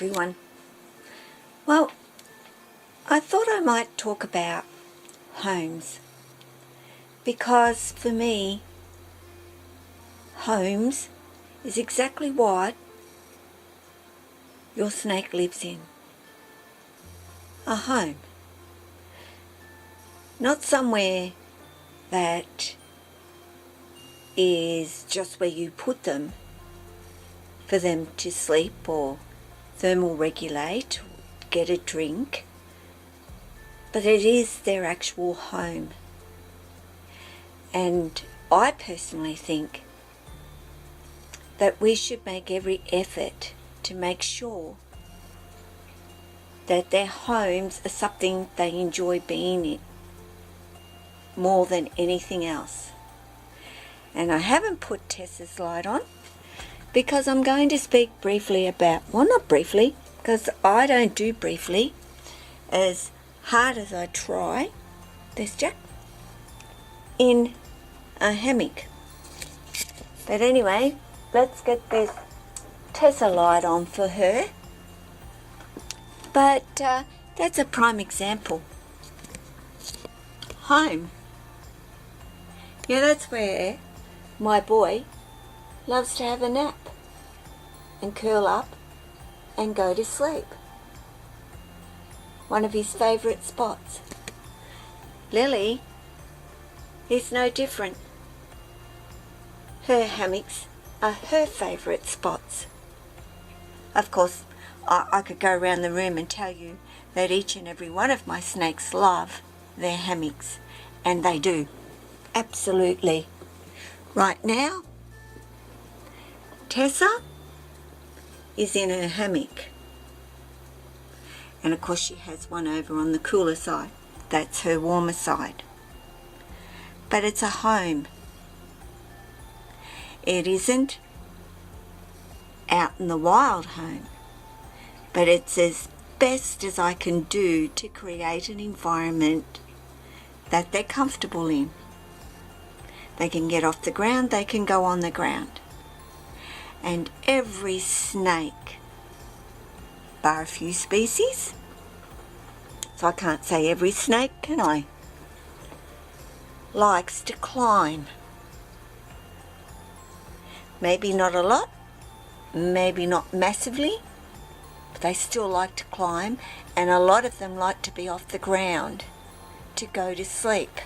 everyone. Well, I thought I might talk about homes because for me, homes is exactly what your snake lives in. A home. Not somewhere that is just where you put them for them to sleep or thermal regulate, or get a drink, but it is their actual home. And I personally think that we should make every effort to make sure that their homes are something they enjoy being in more than anything else. And I haven't put Tessa's light on because I'm going to speak briefly about, well, not briefly, because I don't do briefly, as hard as I try, there's Jack, in a hammock. But anyway, let's get this Tessa light on for her. But that's a prime example. Home. Yeah, that's where my boy loves to have a nap and curl up and go to sleep. One of his favourite spots. Lily is no different. Her hammocks are her favourite spots. Of course, I could go around the room and tell you that each and every one of my snakes love their hammocks, and they do. Absolutely. Right now, Tessa is in her hammock. And of course she has one over on the cooler side. That's her warmer side. But it's a home. It isn't out in the wild home. But it's as best as I can do to create an environment that they're comfortable in. They can get off the ground, they can go on the ground. And every snake, bar a few species, so I can't say every snake, can I, likes to climb. Maybe not a lot, maybe not massively, but they still like to climb, and a lot of them like to be off the ground to go to sleep.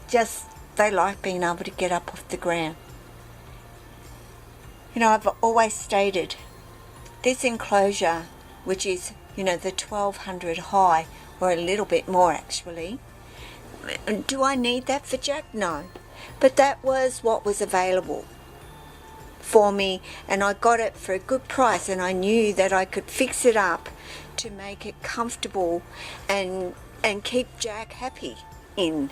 Just, they like being able to get up off the ground. You know, I've always stated this enclosure, which is, you know, the 1200 high, or a little bit more actually. Do I need that for Jack? No. But that was what was available for me, and I got it for a good price, and I knew that I could fix it up to make it comfortable and keep Jack happy in.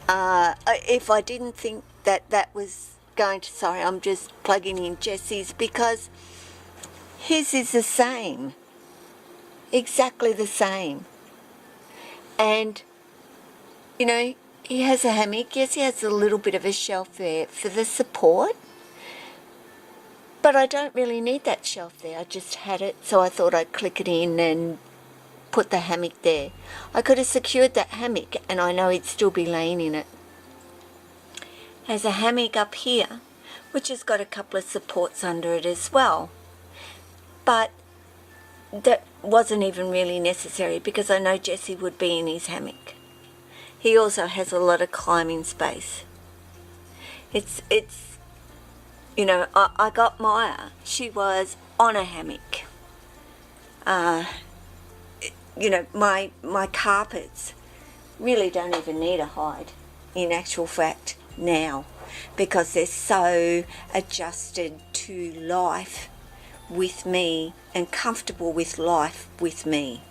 If I didn't think that was going to, sorry, I'm just plugging in Jesse's, because his is the same, exactly the same. And you know, he has a hammock. Yes, he has a little bit of a shelf there for the support, but I don't really need that shelf there. I just had it, so I thought I'd click it in and put the hammock there. I could have secured that hammock and I know he'd still be laying in it. There's a hammock up here, which has got a couple of supports under it as well. But that wasn't even really necessary because I know Jesse would be in his hammock. He also has a lot of climbing space. It's you know, I got Maya. She was on a hammock. You know, my carpets really don't even need a hide, in actual fact, now, because they're so adjusted to life with me and comfortable with life with me.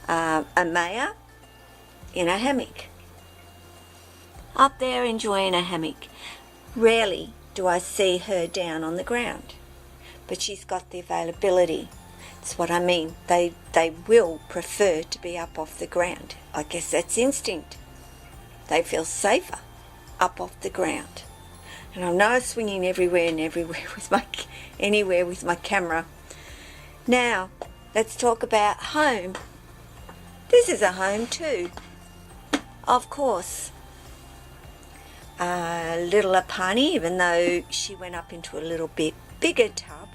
Amaya in a hammock, up there enjoying a hammock. Rarely do I see her down on the ground, but she's got the availability. That's what I mean. They will prefer to be up off the ground. I guess that's instinct. They feel safer up off the ground. And I'm now swinging everywhere and everywhere with my anywhere with my camera. Now, let's talk about home. This is a home too, of course. Little Apani, even though she went up into a little bit bigger tub,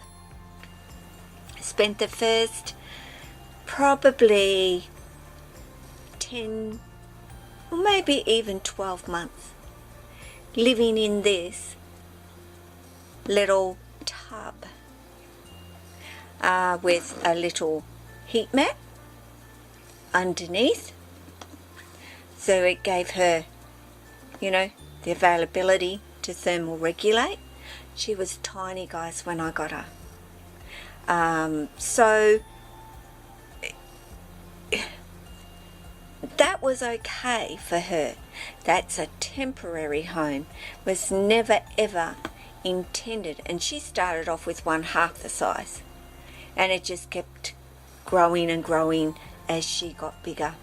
spent the first probably 10 or maybe even 12 months living in this little tub with a little heat mat underneath, so it gave her, you know, the availability to thermal regulate. She was tiny, guys, when I got her. So that was okay for her. That's a temporary home, was never ever intended, and she started off with 1/2 the size, and it just kept growing and growing as she got bigger.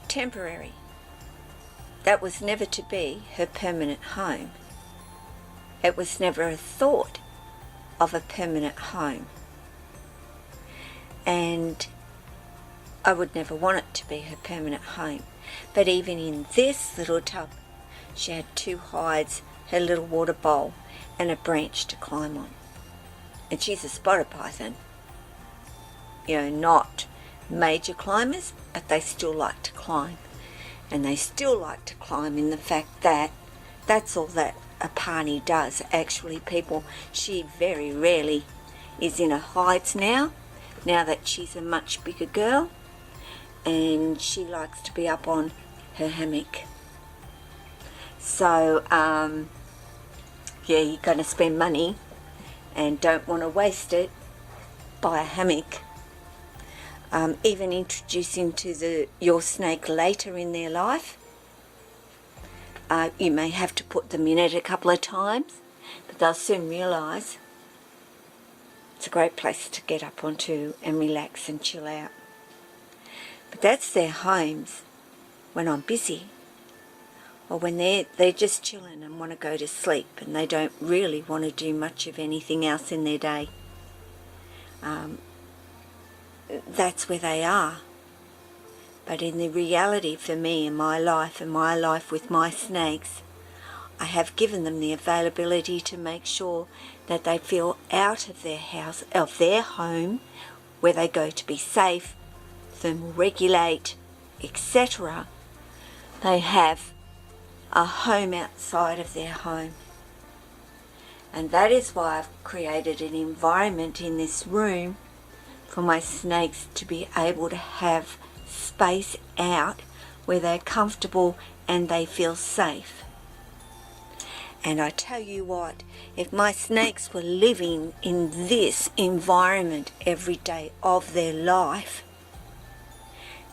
Temporary. That was never to be her permanent home. It was never a thought of a permanent home, and I would never want it to be her permanent home. But even in this little tub, she had 2 hides, her little water bowl, and a branch to climb on. And she's a spotted python. You know, not major climbers, but they still like to climb. And they still like to climb in the fact that that's all that Apani does. Actually, people, she very rarely is in her hides now that she's a much bigger girl, and she likes to be up on her hammock. So, yeah, you're going to spend money and don't want to waste it, buy a hammock. Even introducing to your snake later in their life, you may have to put them in it a couple of times, but they'll soon realise it's a great place to get up onto and relax and chill out. But that's their homes when I'm busy, or when they're just chilling and want to go to sleep and they don't really want to do much of anything else in their day. That's where they are. But in the reality for me in my life and my life with my snakes, I have given them the availability to make sure that they feel out of their house, of their home, where they go to be safe, thermal regulate, etc. They have a home outside of their home. And that is why I've created an environment in this room for my snakes to be able to have space out where they're comfortable and they feel safe. And I tell you what, if my snakes were living in this environment every day of their life,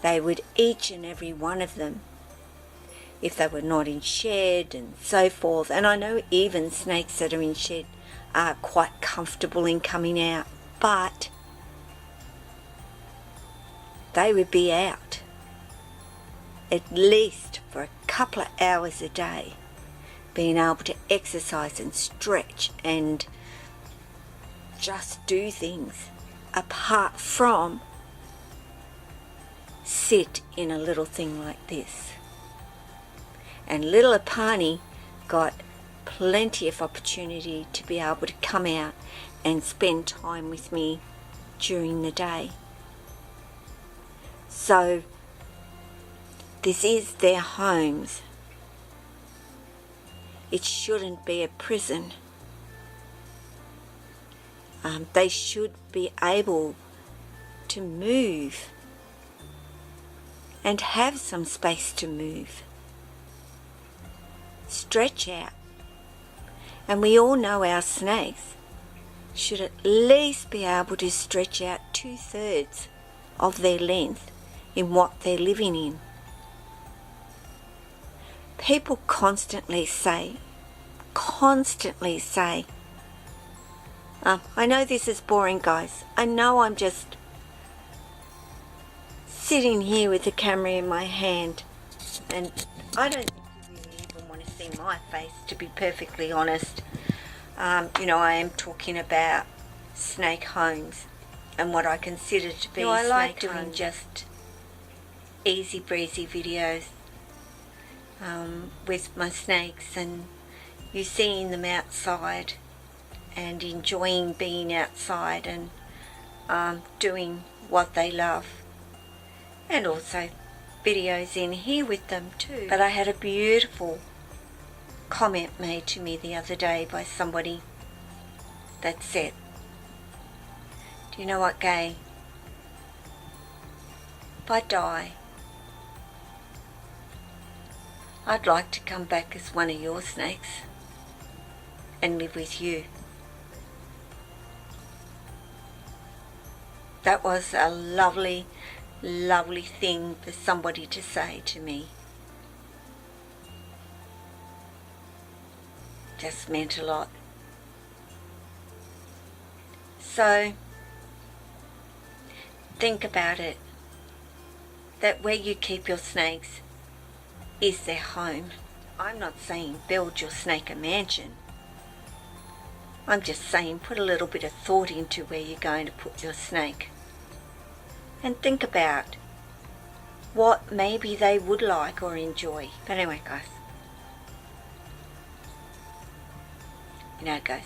they would, each and every one of them, if they were not in shed and so forth, and I know even snakes that are in shed are quite comfortable in coming out, but they would be out at least for a couple of hours a day, being able to exercise and stretch and just do things apart from sit in a little thing like this. And little Apani got plenty of opportunity to be able to come out and spend time with me during the day. So this is their homes. It shouldn't be a prison. They should be able to move and have some space to move. Stretch out. And we all know our snakes should at least be able to stretch out 2/3 of their length in what they're living in. People constantly say, I know this is boring, guys. I know I'm just sitting here with the camera in my hand, and I don't think you really even want to see my face, to be perfectly honest. I am talking about snake homes and what I consider to be I like snake doing homes. Just easy breezy videos with my snakes, and you seeing them outside and enjoying being outside and doing what they love, and also videos in here with them too. But I had a beautiful comment made to me the other day by somebody that said, do you know what, Gay? If I die, I'd like to come back as one of your snakes and live with you. That was a lovely, lovely thing for somebody to say to me. Just meant a lot. So, think about it, that where you keep your snakes is their home. I'm not saying build your snake a mansion. I'm just saying put a little bit of thought into where you're going to put your snake. And think about what maybe they would like or enjoy. But anyway, guys. Guys,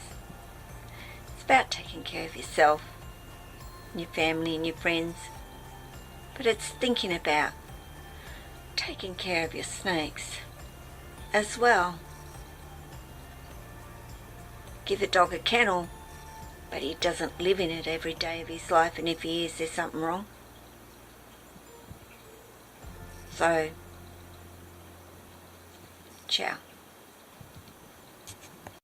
it's about taking care of yourself, and your family and your friends. But it's thinking about taking care of your snakes as well. Give a dog a kennel, but he doesn't live in it every day of his life, and if he is, there's something wrong. So, ciao.